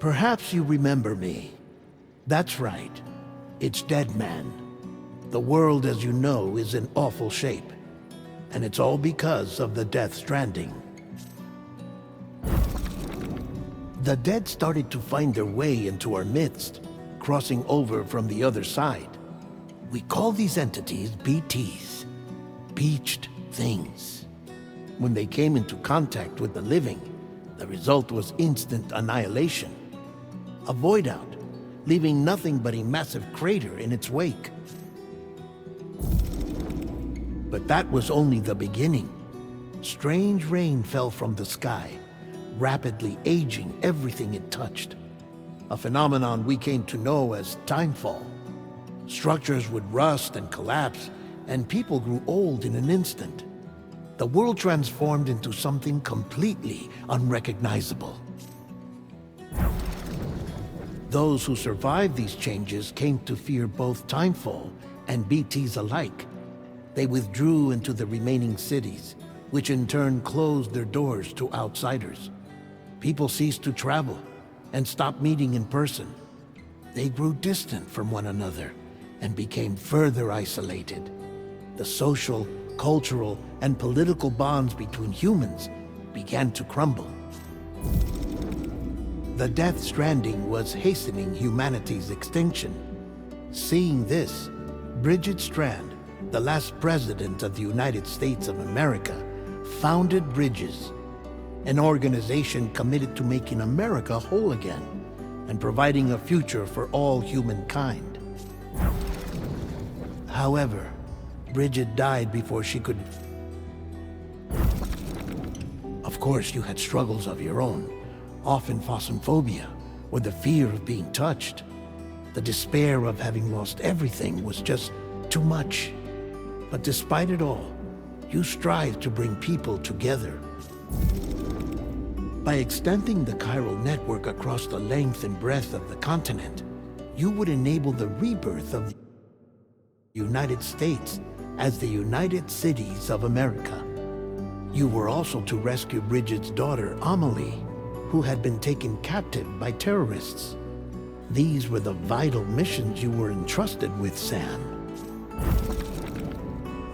Perhaps you remember me. That's right. It's Dead Man. The world, as you know, is in awful shape. And it's all because of the Death Stranding. The dead started to find their way into our midst, crossing over from the other side. We call these entities BTs, Beached Things. When they came into contact with the living, the result was instant annihilation. A void out, leaving nothing but a massive crater in its wake. But that was only the beginning. Strange rain fell from the sky, rapidly aging everything it touched. A phenomenon we came to know as timefall. Structures would rust and collapse, and people grew old in an instant. The world transformed into something completely unrecognizable. Those who survived these changes came to fear both timefall and BTs alike. They withdrew into the remaining cities, which in turn closed their doors to outsiders. People ceased to travel and stopped meeting in person. They grew distant from one another and became further isolated. The social, cultural, and political bonds between humans began to crumble. The Death Stranding was hastening humanity's extinction. Seeing this, Bridget Strand, the last president of the United States of America, founded Bridges, an organization committed to making America whole again and providing a future for all humankind. However, Bridget died before she could... Of course, you had struggles of your own, often phasmophobia, or the fear of being touched. The despair of having lost everything was just too much. But despite it all, you strived to bring people together. By extending the chiral network across the length and breadth of the continent, you would enable the rebirth of the United States as the United Cities of America. You were also to rescue Bridget's daughter, Amelie, who had been taken captive by terrorists. These were the vital missions you were entrusted with, Sam.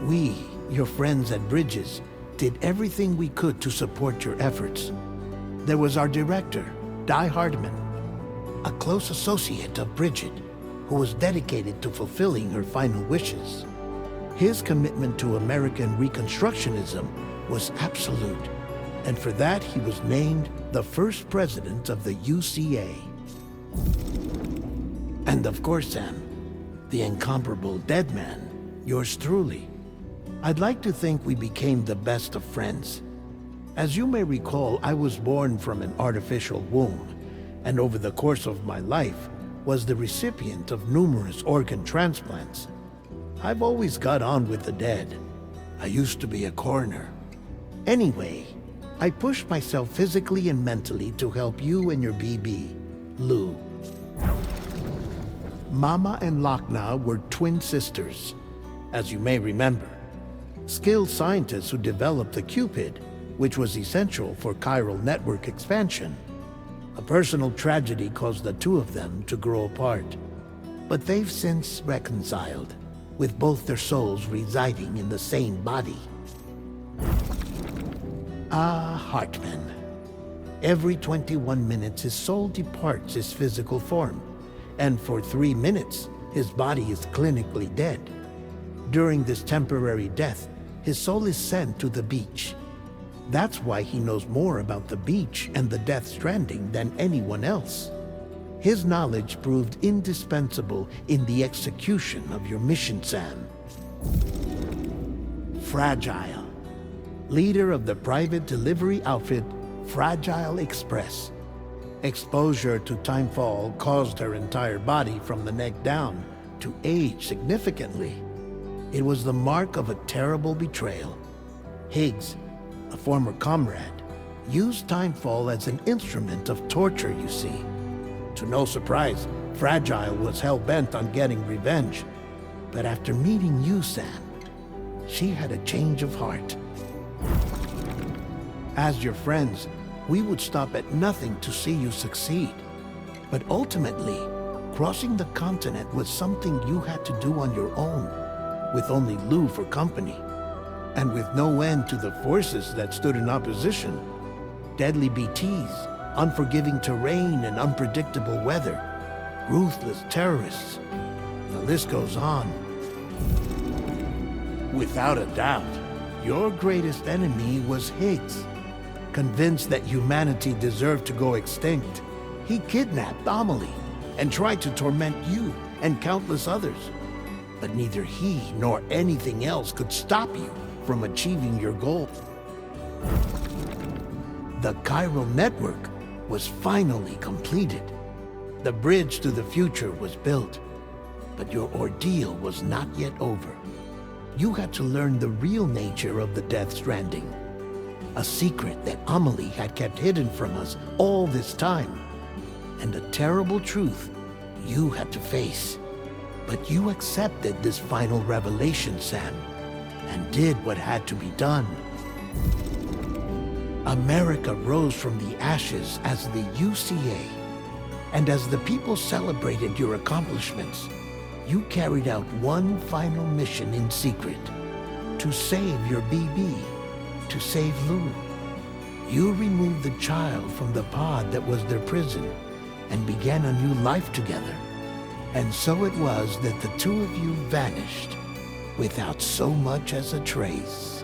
We, your friends at Bridges, did everything we could to support your efforts. There was our director, Di Hardman, a close associate of Bridget, who was dedicated to fulfilling her final wishes. His commitment to American Reconstructionism was absolute, and for that he was named the first president of the UCA. And of course, Sam, the incomparable Dead Man, yours truly. I'd like to think we became the best of friends. As you may recall, I was born from an artificial womb, and over the course of my life was the recipient of numerous organ transplants. I've always got on with the dead. I used to be a coroner. Anyway, I pushed myself physically and mentally to help you and your BB, Lou. Mama and Lakna were twin sisters, as you may remember. Skilled scientists who developed the Cupid, which was essential for chiral network expansion. A personal tragedy caused the two of them to grow apart. But they've since reconciled, with both their souls residing in the same body. Hartman. Every 21 minutes his soul departs his physical form, and for 3 minutes his body is clinically dead. During this temporary death, his soul is sent to the beach. That's why he knows more about the beach and the Death Stranding than anyone else. His knowledge proved indispensable in the execution of your mission, Sam. Fragile. Leader of the private delivery outfit, Fragile Express. Exposure to timefall caused her entire body from the neck down to age significantly. It was the mark of a terrible betrayal. Higgs, a former comrade, used timefall as an instrument of torture, you see. To no surprise, Fragile was hell-bent on getting revenge. But after meeting you, Sam, she had a change of heart. As your friends, we would stop at nothing to see you succeed. But ultimately, crossing the continent was something you had to do on your own, with only Lou for company, and with no end to the forces that stood in opposition. Deadly BTs, unforgiving terrain and unpredictable weather, ruthless terrorists. The list goes on. Without a doubt, your greatest enemy was Higgs. Convinced that humanity deserved to go extinct, he kidnapped Amelie and tried to torment you and countless others. But neither he nor anything else could stop you from achieving your goal. The chiral network was finally completed. The bridge to the future was built, but your ordeal was not yet over. You had to learn the real nature of the Death Stranding, a secret that Amelie had kept hidden from us all this time, and a terrible truth you had to face. But you accepted this final revelation, Sam, and did what had to be done. America rose from the ashes as the UCA, and as the people celebrated your accomplishments, you carried out one final mission in secret, to save your BB, to save Lou. You removed the child from the pod that was their prison and began a new life together. And so it was that the two of you vanished without so much as a trace.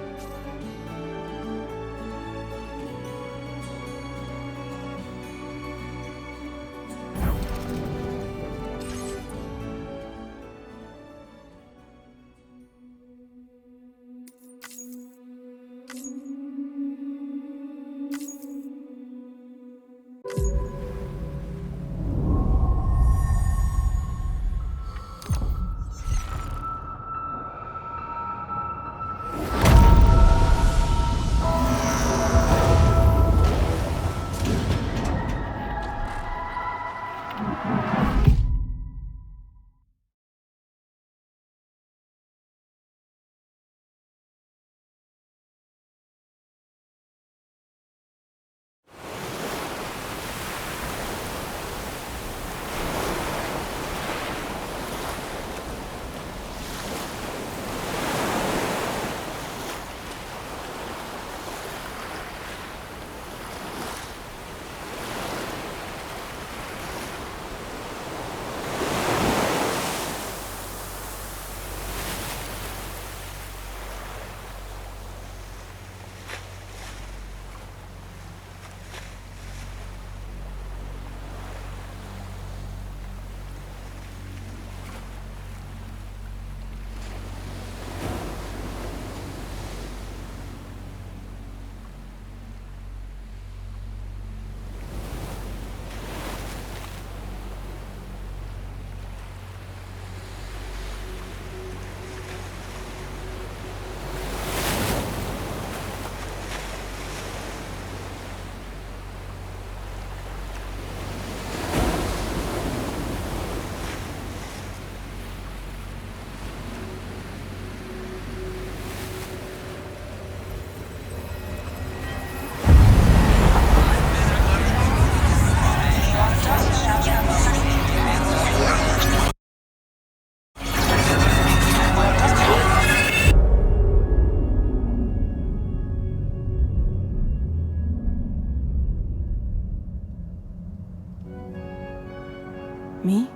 Me?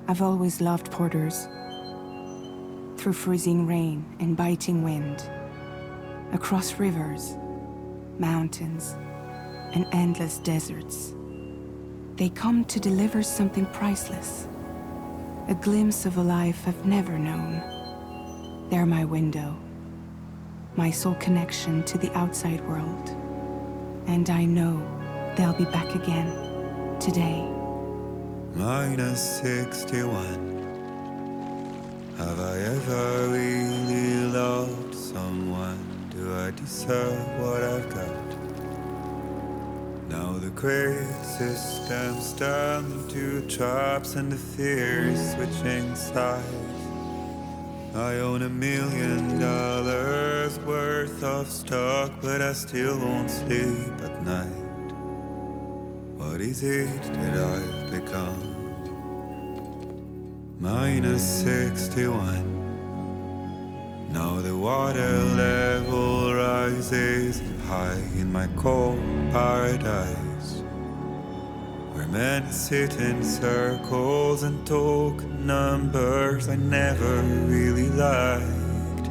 I've always loved porters. Through freezing rain and biting wind, across rivers, mountains, and endless deserts, they come to deliver something priceless, a glimpse of a life I've never known. They're my window, my sole connection to the outside world. And I know they'll be back again, today. -61. Have I ever really loved someone? Do I deserve what I've got? Now the great systems turn into traps and the fear is switching sides. I own $1 million worth of stock, but I still won't sleep at night. What is it that I've become? -61. Now the water level rises high in my cold paradise, where men sit in circles and talk numbers I never really liked.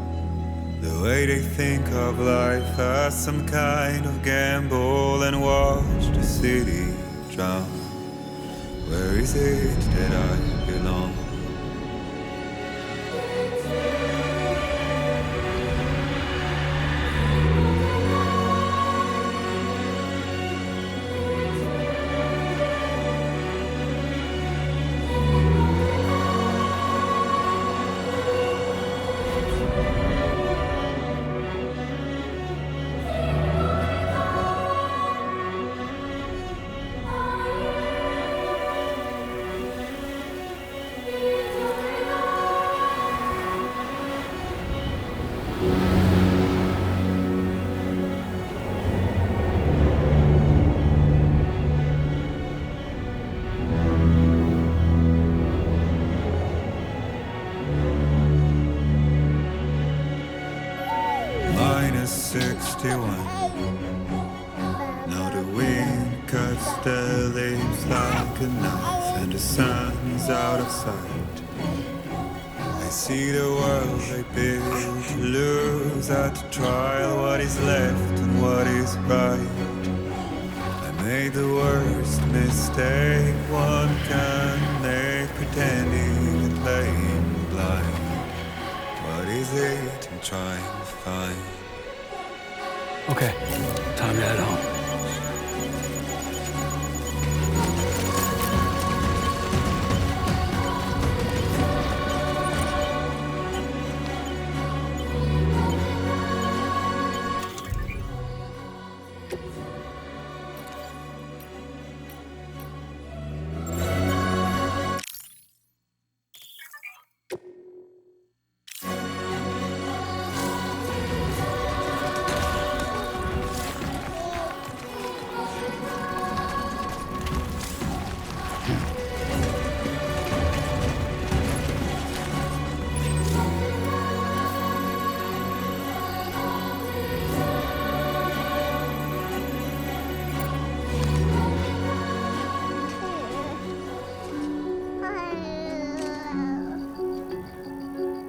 The way they think of life as some kind of gamble and watch the city drown. Where is it that I belong? -61. Now the wind cuts the leaves like a knife, and the sun is out of sight. I see the world I built to lose at the trial. What is left and what is right? I made the worst mistake one can make, pretending and playing blind. What is it I'm trying to find? Okay, time to head home.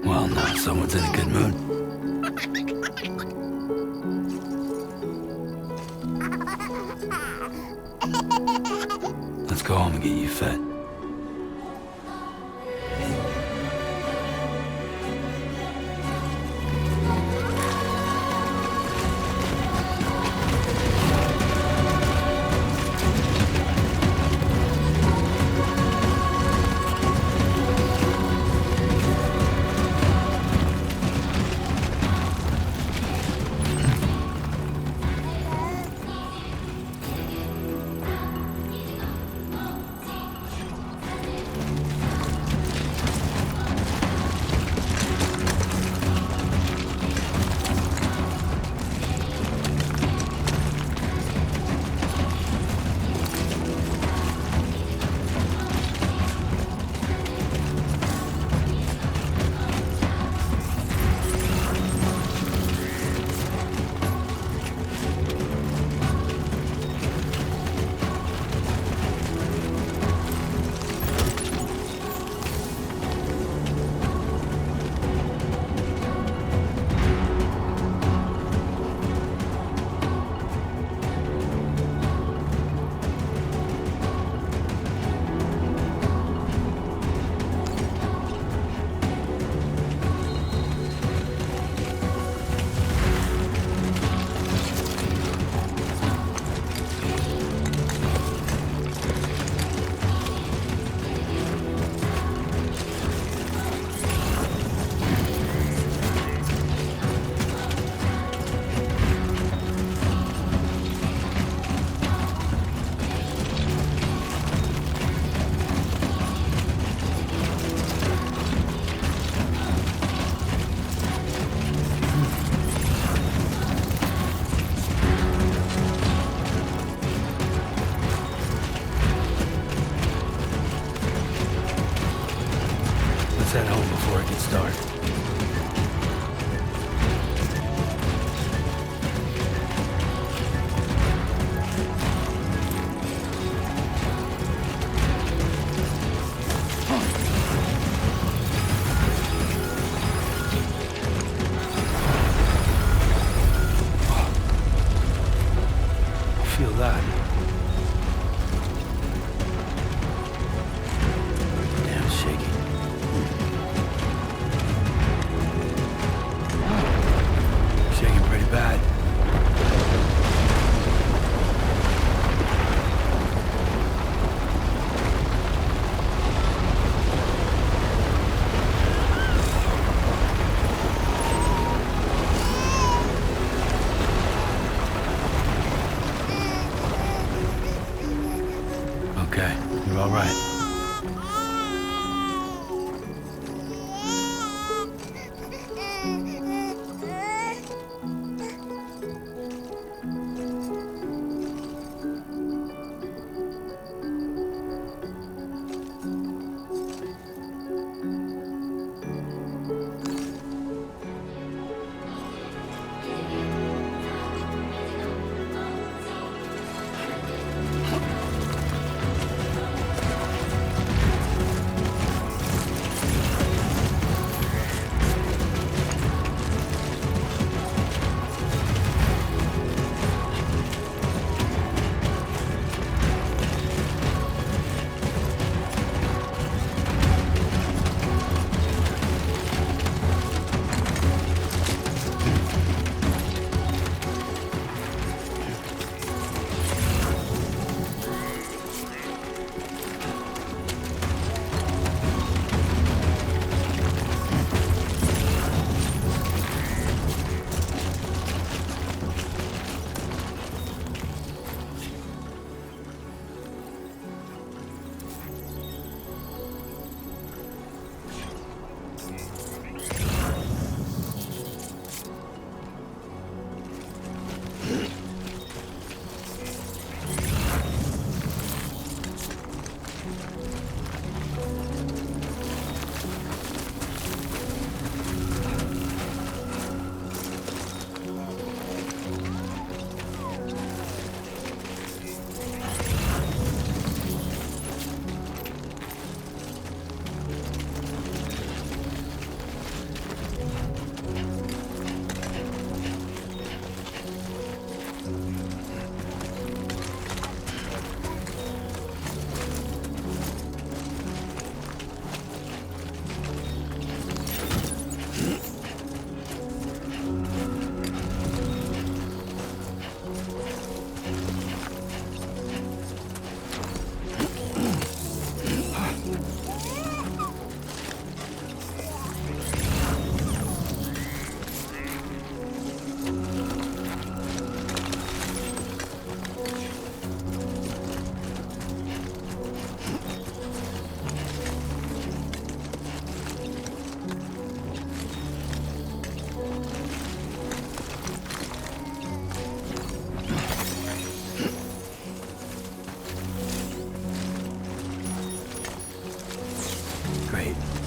Well, now someone's in a good mood. Let's go home and get you fed. before it gets dark. Feel that. Damn shaky. Shaking pretty bad. Okay, you're all right.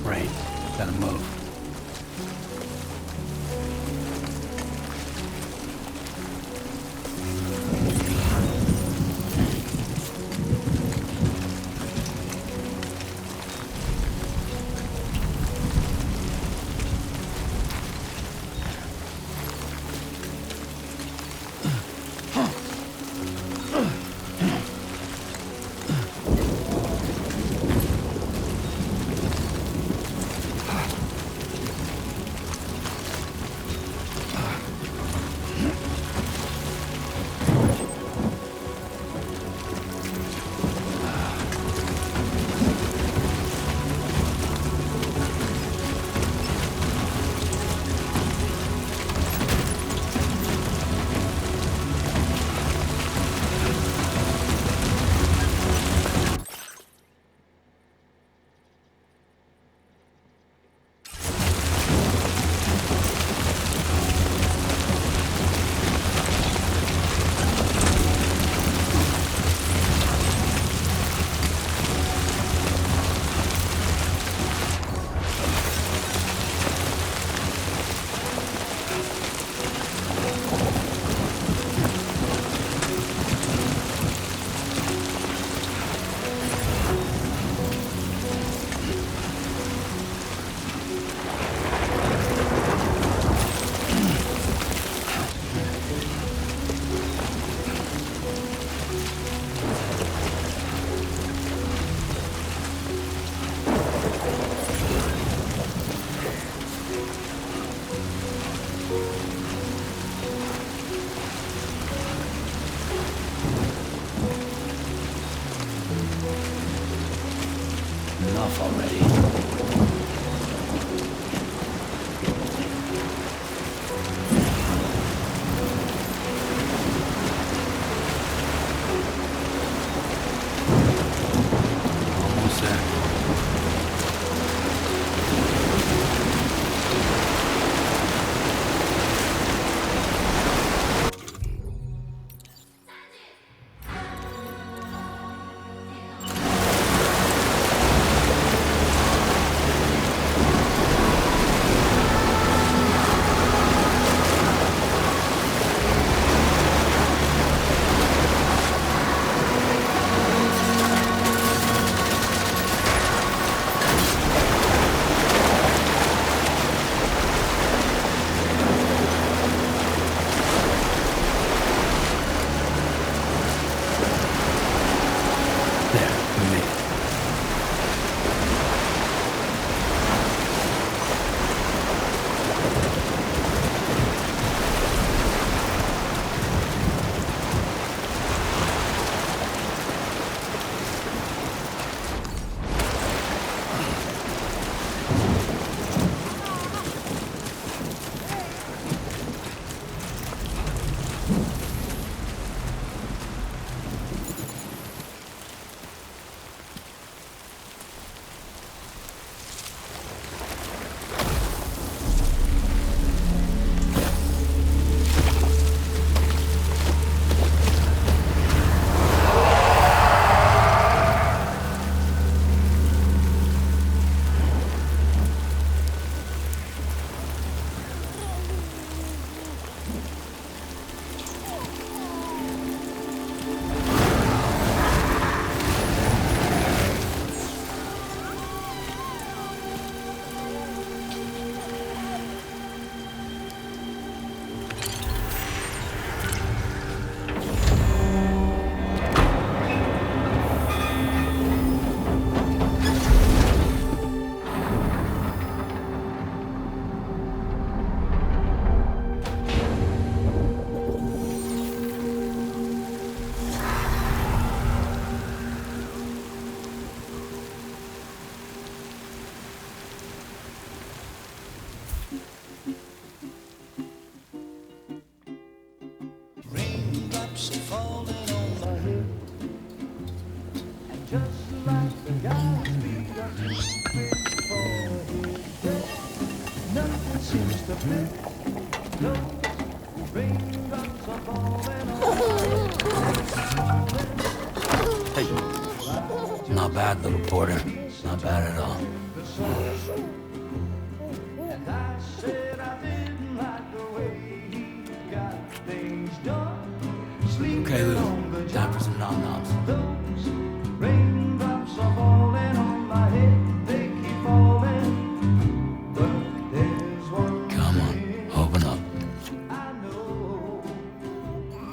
Right. Gotta move. off already. Almost there. There, we made it. Raindrops are falling on my head, and just like the guy's feet are too big for his head, nothing seems to fit. Those raindrops are falling on my head. Hey. Not bad, little porter. Not bad at all. And I said I didn't like the way he got things done. Okay, Lou. Time for some nom-noms. Those raindrops are falling on my head, they keep falling. But there's one Come on, open up. I know,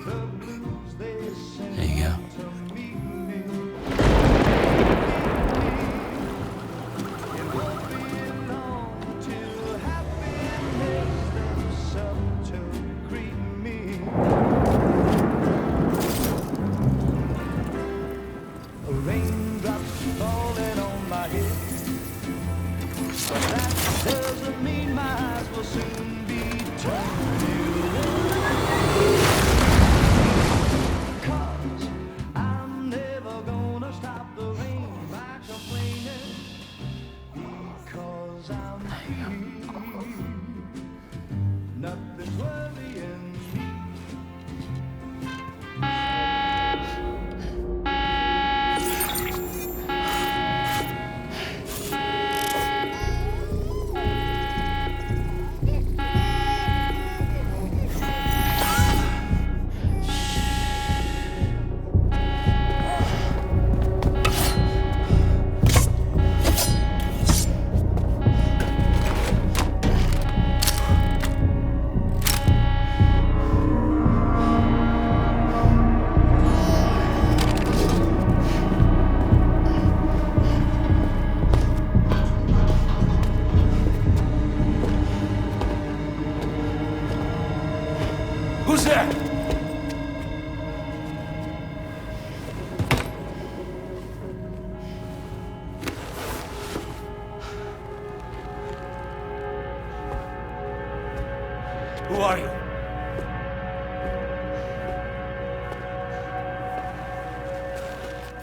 the blues they send There you go. to meet me. It won't be long till happiness steps up to greet me. Raindrops falling on my head, but that doesn't mean my eyes will soon be turning away. 'Cause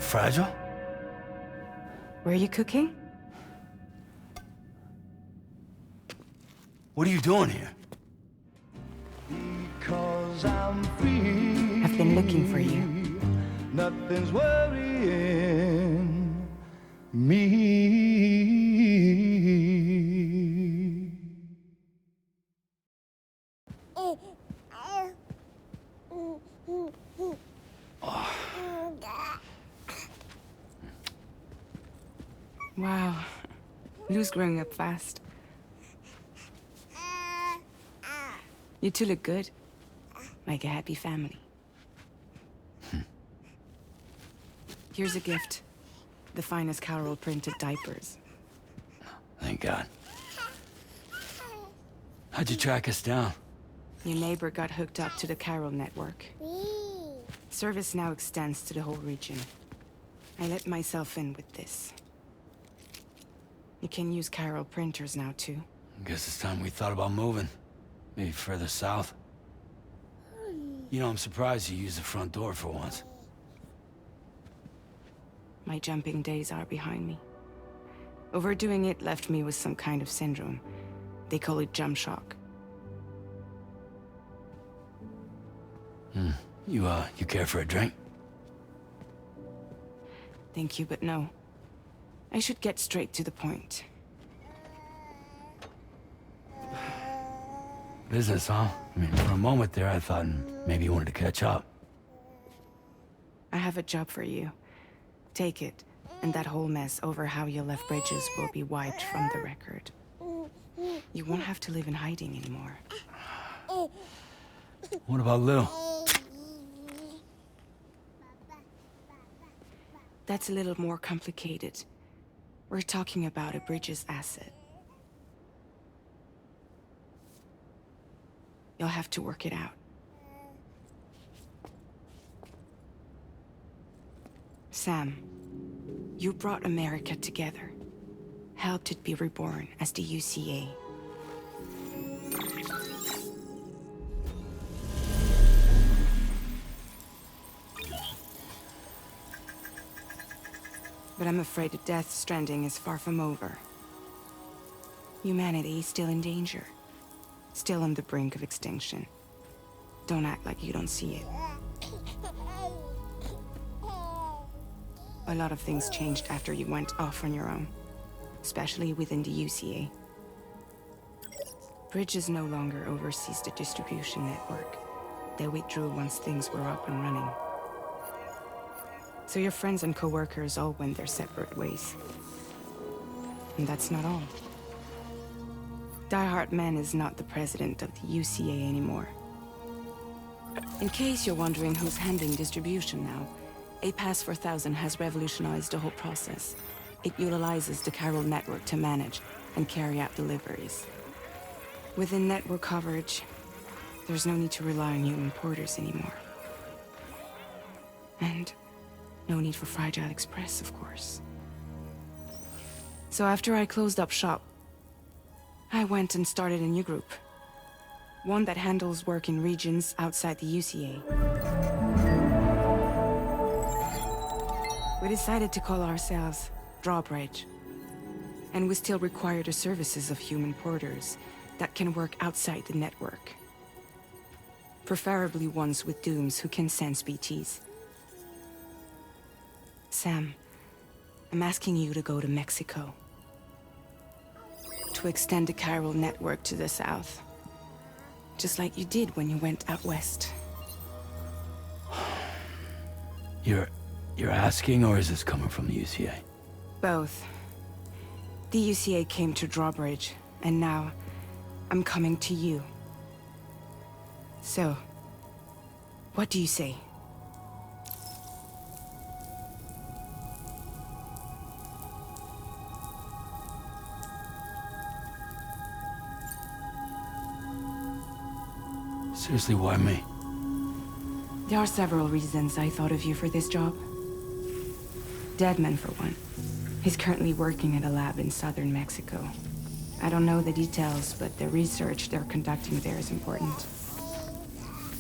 fragile? Were you cooking? What are you doing here? Because I'm free. I've been looking for you. Nothing's worrying me. Wow. Lou's growing up fast. You two look good. Like a happy family. Here's a gift. The finest Carol printed diapers. Thank God. How'd you track us down? Your neighbor got hooked up to the Carol network. Service now extends to the whole region. I let myself in with this. You can use Carol printers now, too. Guess it's time we thought about moving. Maybe further south. You know, I'm surprised you used the front door for once. My jumping days are behind me. Overdoing it left me with some kind of syndrome. They call it jump shock. You care for a drink? Thank you, but no. I should get straight to the point. Business, huh? I mean, for a moment there, I thought maybe you wanted to catch up. I have a job for you. Take it, and that whole mess over how you left Bridges will be wiped from the record. You won't have to live in hiding anymore. What about Lil? That's a little more complicated. We're talking about a Bridges asset. You'll have to work it out. Sam, you brought America together. Helped it be reborn as the UCA. But I'm afraid the Death Stranding is far from over. Humanity is still in danger. Still on the brink of extinction. Don't act like you don't see it. A lot of things changed after you went off on your own. Especially within the UCA. Bridges no longer oversees the distribution network. They withdrew once things were up and running. So your friends and co-workers all went their separate ways. And that's not all. Die Hard Man is not the president of the UCA anymore. In case you're wondering who's handling distribution now, A Pass 4000 has revolutionized the whole process. It utilizes the Carol network to manage and carry out deliveries. Within network coverage, there's no need to rely on human porters anymore. And no need for Fragile Express, of course. So after I closed up shop, I went and started a new group. One that handles work in regions outside the UCA. We decided to call ourselves Drawbridge. And we still require the services of human porters that can work outside the network. Preferably ones with dooms who can sense BTs. Sam, I'm asking you to go to Mexico. To extend the Carol network to the south. Just like you did when you went out west. You're asking, or is this coming from the UCA? Both. The UCA came to Drawbridge, and now I'm coming to you. So, what do you say? Seriously, why me? There are several reasons I thought of you for this job. Deadman, for one. He's currently working at a lab in southern Mexico. I don't know the details, but the research they're conducting there is important.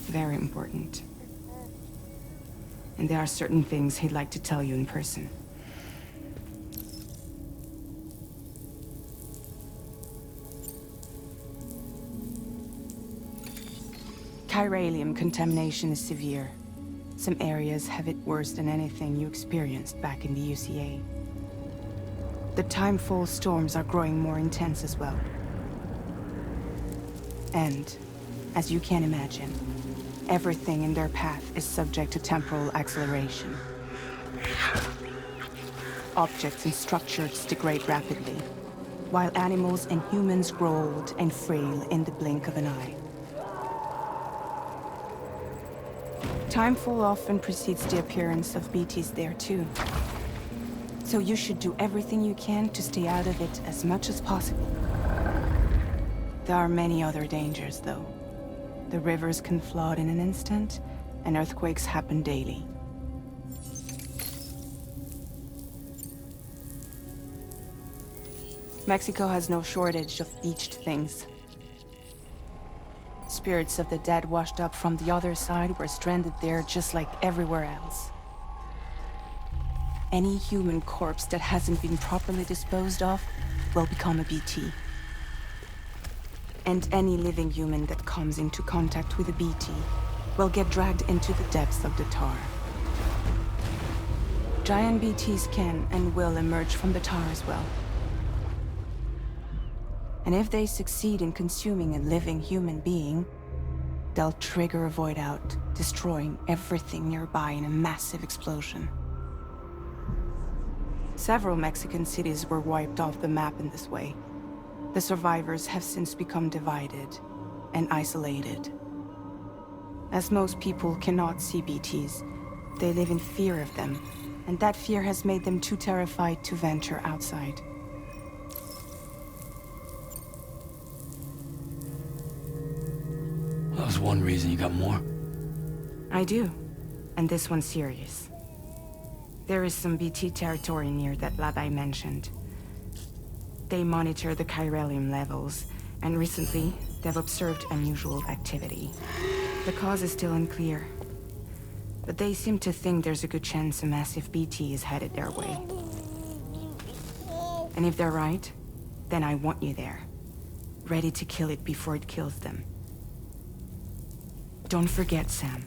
Very important. and there are certain things he'd like to tell you in person. Chiralium contamination is severe. Some areas have it worse than anything you experienced back in the UCA. The timefall storms are growing more intense as well. And, as you can imagine, everything in their path is subject to temporal acceleration. Objects and structures degrade rapidly, while animals and humans grow old and frail in the blink of an eye. Timefall often precedes the appearance of BTs there too. So you should do everything you can to stay out of it as much as possible. There are many other dangers, though. The rivers can flood in an instant, and earthquakes happen daily. Mexico has no shortage of beached things. Spirits of the dead washed up from the other side were stranded there just like everywhere else. Any human corpse that hasn't been properly disposed of will become a BT. And any living human that comes into contact with a BT will get dragged into the depths of the tar. Giant BTs can and will emerge from the tar as well. And if they succeed in consuming a living human being, they'll trigger a void out, destroying everything nearby in a massive explosion. Several Mexican cities were wiped off the map in this way. The survivors have since become divided and isolated. As most people cannot see BTs, they live in fear of them, and that fear has made them too terrified to venture outside. That was one reason. You got more? I do, and this one's serious. There is some BT territory near that lab I mentioned. They monitor the chiralium levels, and recently, they've observed unusual activity. The cause is still unclear, but they seem to think there's a good chance a massive BT is headed their way. And if they're right, then I want you there, ready to kill it before it kills them. Don't forget, Sam.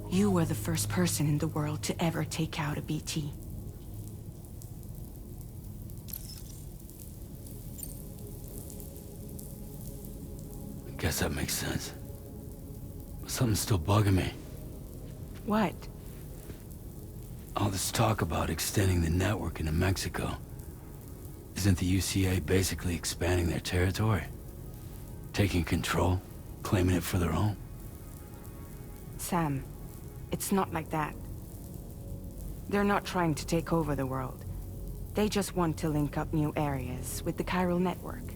You were the first person in the world to ever take out a BT. I guess that makes sense. But something's still bugging me. What? All this talk about extending the network into Mexico. Isn't the UCA basically expanding their territory? Taking control? Claiming it for their own? Sam, it's not like that. They're not trying to take over the world. They just want to link up new areas with the chiral network.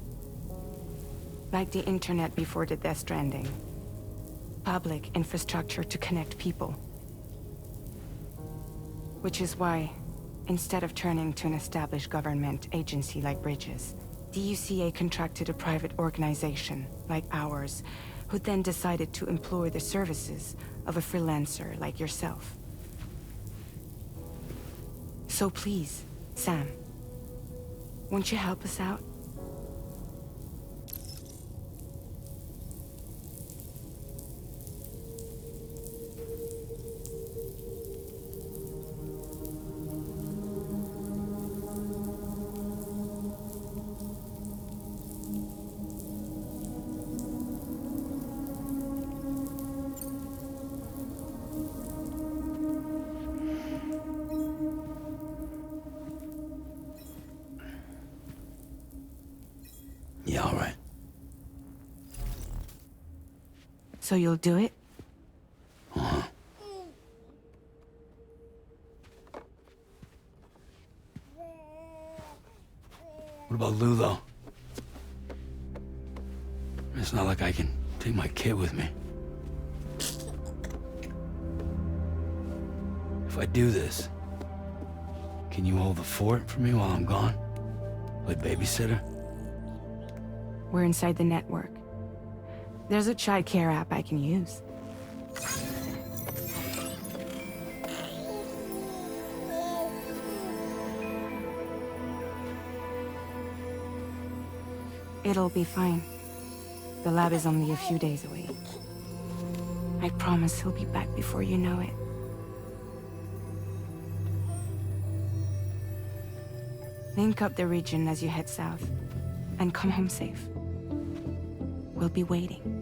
Like the internet before the Death Stranding. Public infrastructure to connect people. Which is why, instead of turning to an established government agency like Bridges, the UCA contracted a private organization, like ours, who then decided to employ the services of a freelancer like yourself. So please, Sam, won't you help us out? Yeah, all right. So you'll do it? Uh-huh. What about Lou, though? It's not like I can take my kid with me. If I do this, can you hold the fort for me while I'm gone? Play babysitter? We're inside the network. There's a child care app I can use. It'll be fine. The lab is only a few days away. I promise he'll be back before you know it. Link up the region as you head south, and come home safe. We'll be waiting.